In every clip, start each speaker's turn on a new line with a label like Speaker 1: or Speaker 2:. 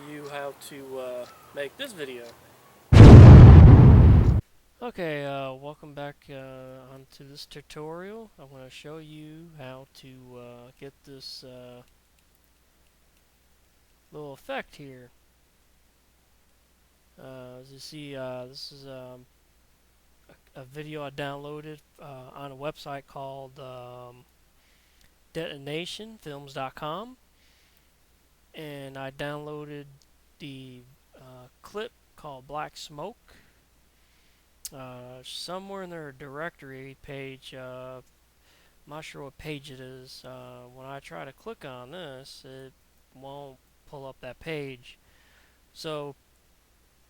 Speaker 1: you how to make this video. Okay, welcome back onto this tutorial. I'm going to show you how to get this little effect here. As you see, this is a video I downloaded on a website called detonationfilms.com, and I downloaded the clip called Black Smoke. Somewhere in their directory page, I'm not sure what page it is. When I try to click on this, it won't pull up that page. So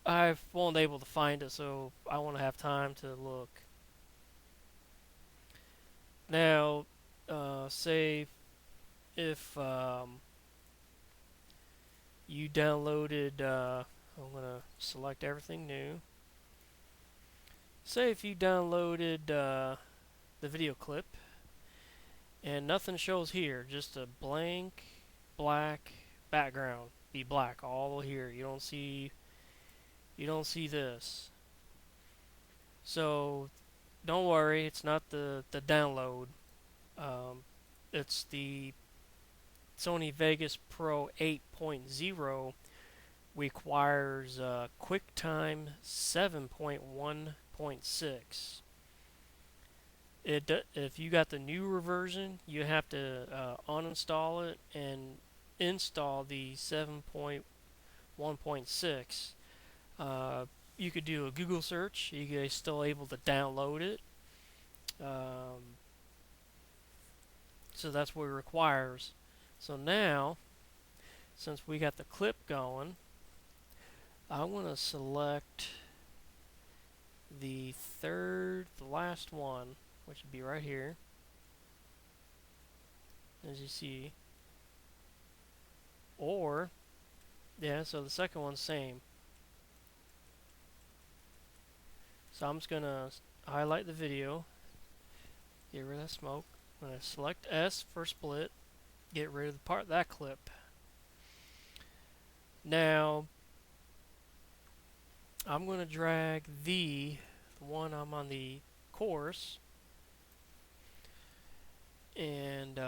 Speaker 1: I wasn't able to find it, so I want to have time to look. Now, say if you downloaded, I'm going to select everything new. Say if you downloaded the video clip and nothing shows here, just a blank black background, be black all here. You don't see this. So don't worry, it's not the download. Um, it's the Sony Vegas Pro 8.0 requires QuickTime 7.1.6. If you got the newer version, you have to uninstall it and install the 7.1.6. You could do a Google search. You guys still able to download it. So that's what it requires. So now, since we got the clip going, I want to select the last one, which would be right here. As you see. Or, yeah, so the second one's same. So I'm just going to highlight the video, get rid of that smoke. I'm going to select S for split, get rid of the part that clip. Now, I'm going to drag the one I'm on the course, and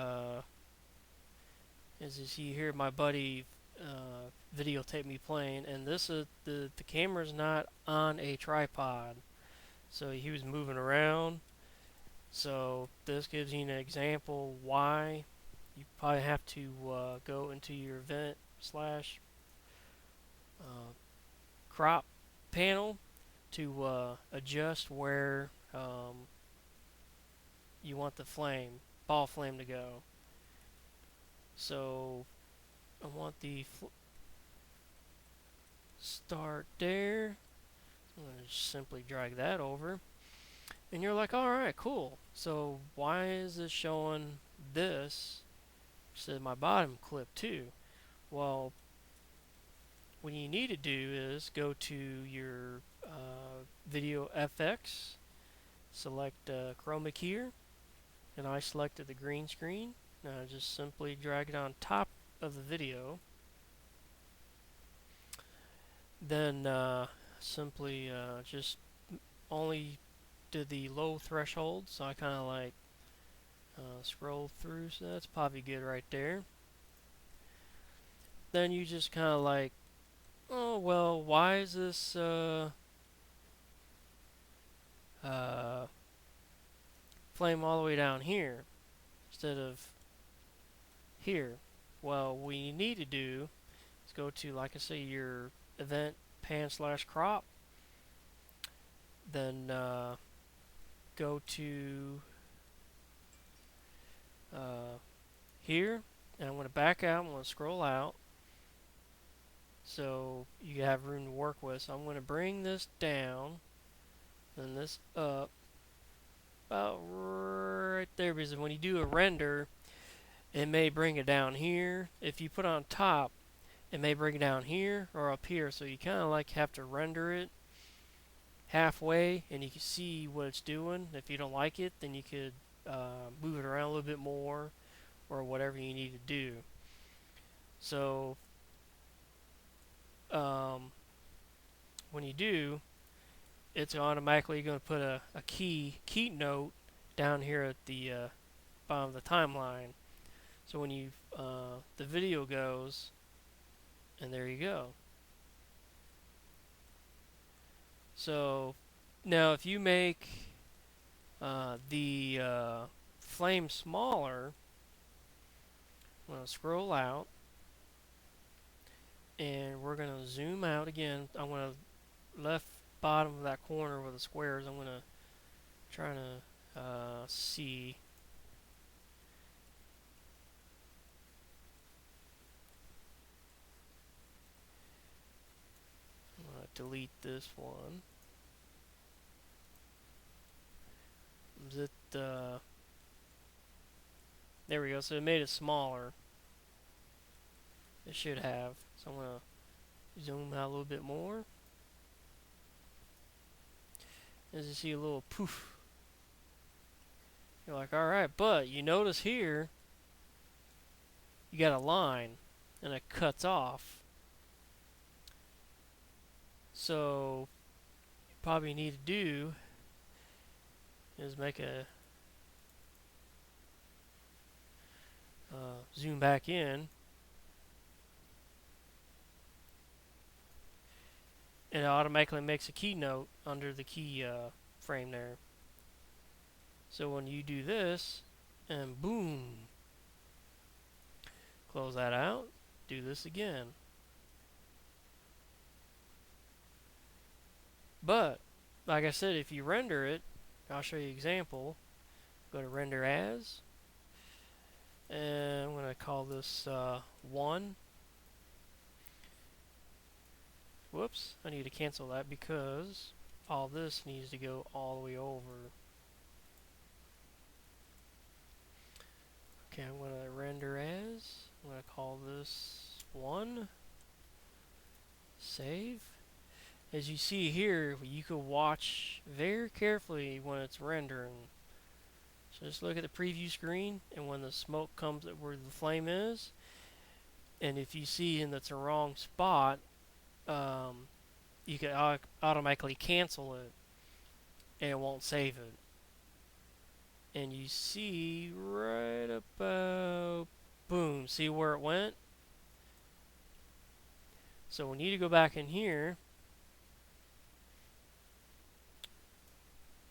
Speaker 1: as you see here, my buddy videotaped me playing, and this is the camera's not on a tripod, so he was moving around. So this gives you an example why you probably have to go into your event slash crop panel to adjust where you want the ball flame to go. So I want the start there. I'm going to simply drag that over. And you're like, alright, cool. So why is this showing this instead of my bottom clip too? Well, what you need to do is go to your Video FX, select Chroma Key here, and I selected the green screen. Now just simply drag it on top of the video. Then simply just only did the low threshold, so I kind of like scroll through, so that's probably good right there. Then you just kind of like, oh well, why is this flame all the way down here instead of here? Well, what you need to do is go to, like I say, your event pan slash crop, then go to here, and I'm going to back out. I'm going to scroll out so you have room to work with. So I'm going to bring this down and this up about right there, because when you do a render, it may bring it down here. If you put it on top, it may bring it down here or up here, so you kind of like have to render it halfway and you can see what it's doing. If you don't like it, then you could move it around a little bit more or whatever you need to do. So when you do, it's automatically going to put a key note down here at the bottom of the timeline. So when you the video goes, and there you go. So now if you make the flame smaller, I'm going to scroll out, and we're going to zoom out again. I'm going to left bottom of that corner with the squares. I'm going to try to see. I'm going to delete this one. Is it there we go. So it made it smaller. It should have. So I'm going to zoom out a little bit more. As you see a little poof. You're like, alright, but you notice here you got a line and it cuts off. So you probably need to do is make a zoom back in, and it automatically makes a keynote under the key frame there. So when you do this, and boom, close that out, do this again. But, like I said, if you render it, I'll show you an example. Go to render as, and I'm going to call this 1. Whoops, I need to cancel that because all this needs to go all the way over. Okay, I'm going to render as. I'm going to call this 1. Save. As you see here, you can watch very carefully when it's rendering. So just look at the preview screen, and when the smoke comes up where the flame is, and if you see and that's a wrong spot, you can automatically cancel it, and it won't save it. And you see right about, boom, see where it went? So we need to go back in here,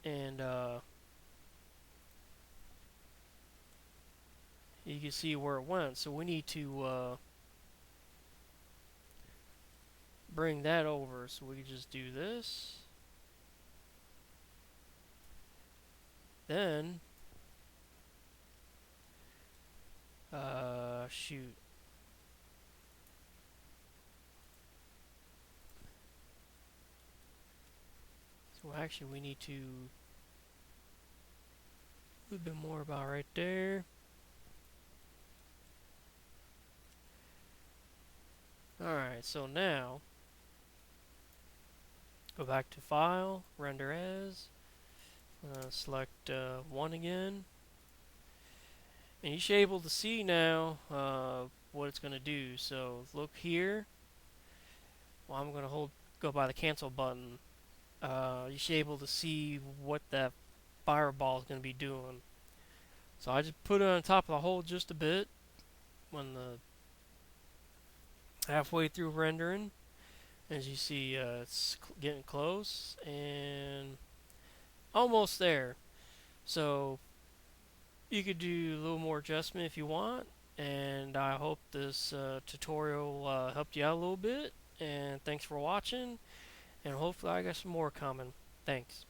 Speaker 1: and you can see where it went. So we need to bring that over. So we can just do this. Then, shoot. So actually we need to a little bit more about right there. Alright, so now go back to File, Render As, select 1 again, and you should be able to see now what it's going to do. So look here. Well, I'm going to go by the cancel button. You should be able to see what that fireball is going to be doing. So I just put it on top of the hole just a bit when the halfway through rendering. As you see, it's getting close and almost there. So you could do a little more adjustment if you want. And I hope this tutorial helped you out a little bit. And thanks for watching. And hopefully I got some more coming. Thanks.